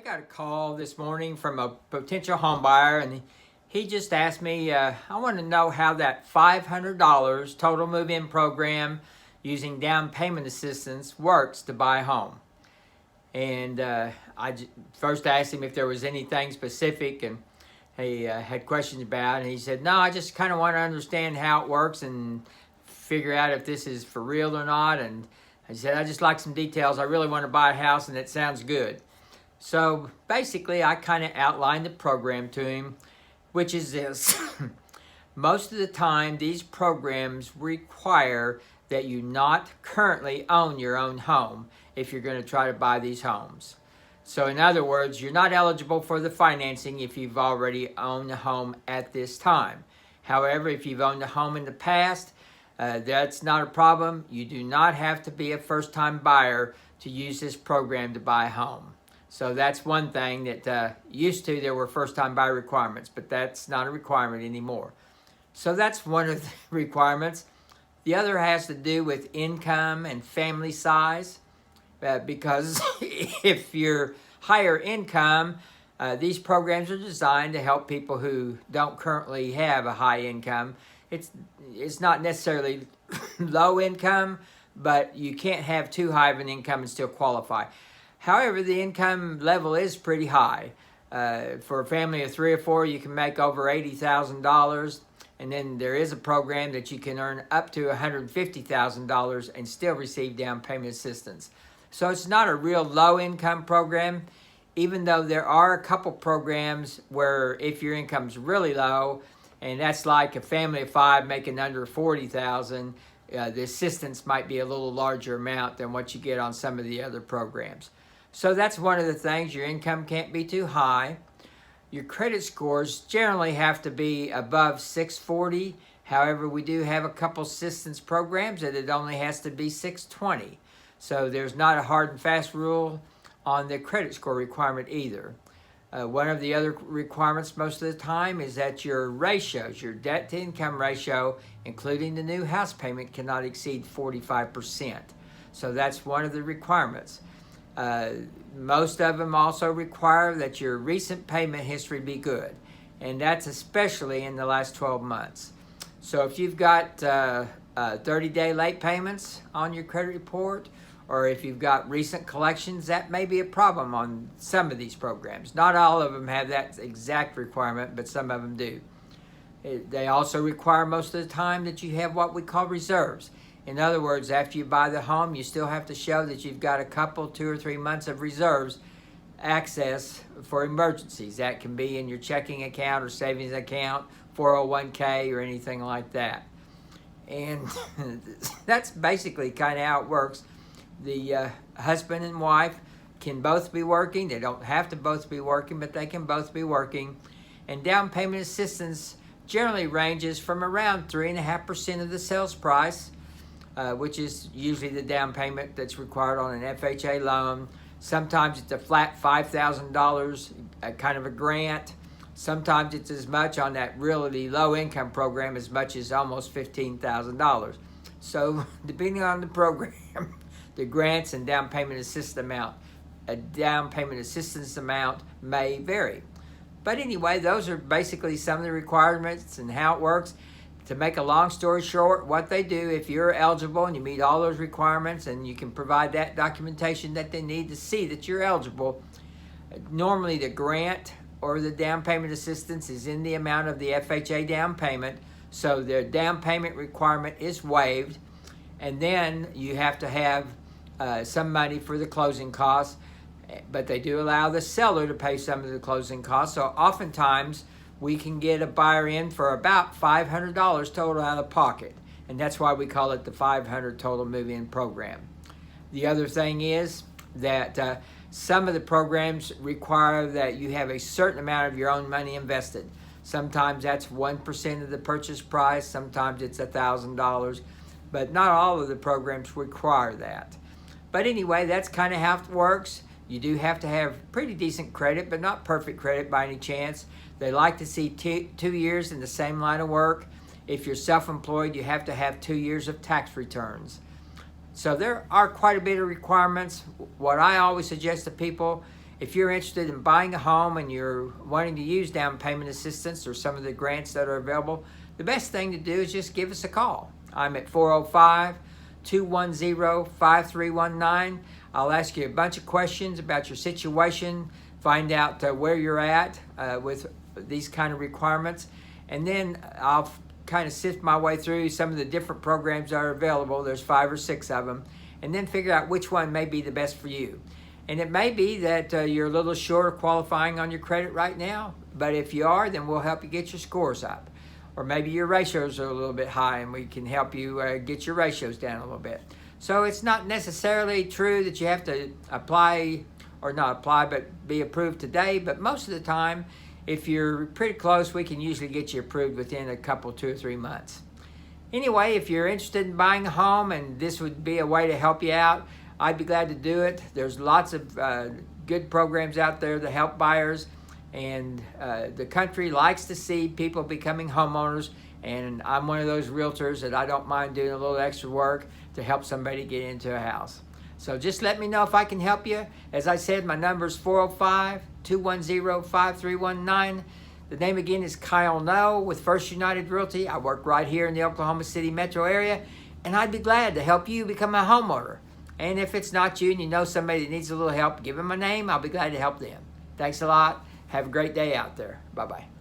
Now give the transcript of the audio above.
got a call this morning from a potential home buyer, and he just asked me, I want to know how that $500 total move-in program using down payment assistance works to buy a home. And first asked him if there was anything specific, and he had questions about it. And he said, no, I just kind of want to understand how it works and figure out if this is for real or not. And I said, I just like some details. I really want to buy a house, and it sounds good. So basically, I kind of outlined the program to him, which is this. Most of the time, these programs require that you not currently own your own home if you're going to try to buy these homes. So in other words, you're not eligible for the financing if you've already owned a home at this time. However, if you've owned a home in the past, that's not a problem. You do not have to be a first-time buyer to use this program to buy a home. So that's one thing that used to there were first-time buyer requirements, but that's not a requirement anymore. So that's one of the requirements. The other has to do with income and family size, because if you're higher income, these programs are designed to help people who don't currently have a high income. It's not necessarily low income, but you can't have too high of an income and still qualify. However, the income level is pretty high. For a family of 3 or 4, you can make over $80,000. And then there is a program that you can earn up to $150,000 and still receive down payment assistance. So it's not a real low income program, even though there are a couple programs where if your income's really low, and that's like a family of 5 making under $40,000, the assistance might be a little larger amount than what you get on some of the other programs. So that's one of the things. Your income can't be too high. Your credit scores generally have to be above 640. However, we do have a couple assistance programs that it only has to be 620. So there's not a hard and fast rule on the credit score requirement either. One of the other requirements most of the time is that your ratios, your debt to income ratio, including the new house payment, cannot exceed 45%. So that's one of the requirements. Most of them also require that your recent payment history be good, and that's especially in the last 12 months. So if you've got 30-day late payments on your credit report, or if you've got recent collections, that may be a problem on some of these programs. Not all of them have that exact requirement, but some of them do. They also require most of the time that you have what we call reserves. In other words, after you buy the home, you still have to show that you've got a couple, 2 or 3 months of reserves access for emergencies. That can be in your checking account or savings account, 401k, or anything like that. And that's basically kind of how it works. The husband and wife can both be working. They don't have to both be working, but they can both be working. And down payment assistance generally ranges from around 3.5% of the sales price, which is usually the down payment that's required on an FHA loan. Sometimes it's a flat $5,000, kind of a grant. Sometimes it's as much on that really low income program, as much as almost $15,000. So depending on the program, the grants and down payment assistance amount may vary. But anyway, those are basically some of the requirements and how it works. To make a long story short, what they do, if you're eligible and you meet all those requirements and you can provide that documentation that they need to see that you're eligible, normally the grant or the down payment assistance is in the amount of the FHA down payment, so their down payment requirement is waived, and then you have to have some money for the closing costs, but they do allow the seller to pay some of the closing costs. So oftentimes we can get a buyer in for about $500 total out of pocket, and that's why we call it the 500 total move-in program. The other thing is that some of the programs require that you have a certain amount of your own money invested. Sometimes that's 1% of the purchase price, sometimes it's $1,000, but not all of the programs require that. But anyway, that's kind of how it works. You do have to have pretty decent credit, but not perfect credit by any chance. They like to see 2 years in the same line of work. If you're self-employed, you have to have 2 years of tax returns. So there are quite a bit of requirements. What I always suggest to people if you're interested in buying a home and you're wanting to use down payment assistance or some of the grants that are available, the best thing to do is just give us a call. I'm at 405-210-5319. I'll ask you a bunch of questions about your situation, find out where you're at with these kind of requirements, and then I'll kind of sift my way through some of the different programs that are available. There's 5 or 6 of them, and then figure out which one may be the best for you. And it may be that you're a little short of qualifying on your credit right now, but if you are, then we'll help you get your scores up. Or maybe your ratios are a little bit high and we can help you get your ratios down a little bit. So it's not necessarily true that you have to apply, or not apply, but be approved today. But most of the time, if you're pretty close, we can usually get you approved within a couple, 2 or 3 months. Anyway, if you're interested in buying a home and this would be a way to help you out, I'd be glad to do it. There's lots of good programs out there to help buyers, and the country likes to see people becoming homeowners, and I'm one of those realtors that I don't mind doing a little extra work to help somebody get into a house. So just let me know if I can help you. As I said, my number is 405-210-5319. The name again is Kyle Noe with First United Realty. I work right here in the Oklahoma City metro area, and I'd be glad to help you become a homeowner. And if it's not you and you know somebody that needs a little help, give them my name. I'll be glad to help them. Thanks a lot. Have a great day out there. Bye-bye.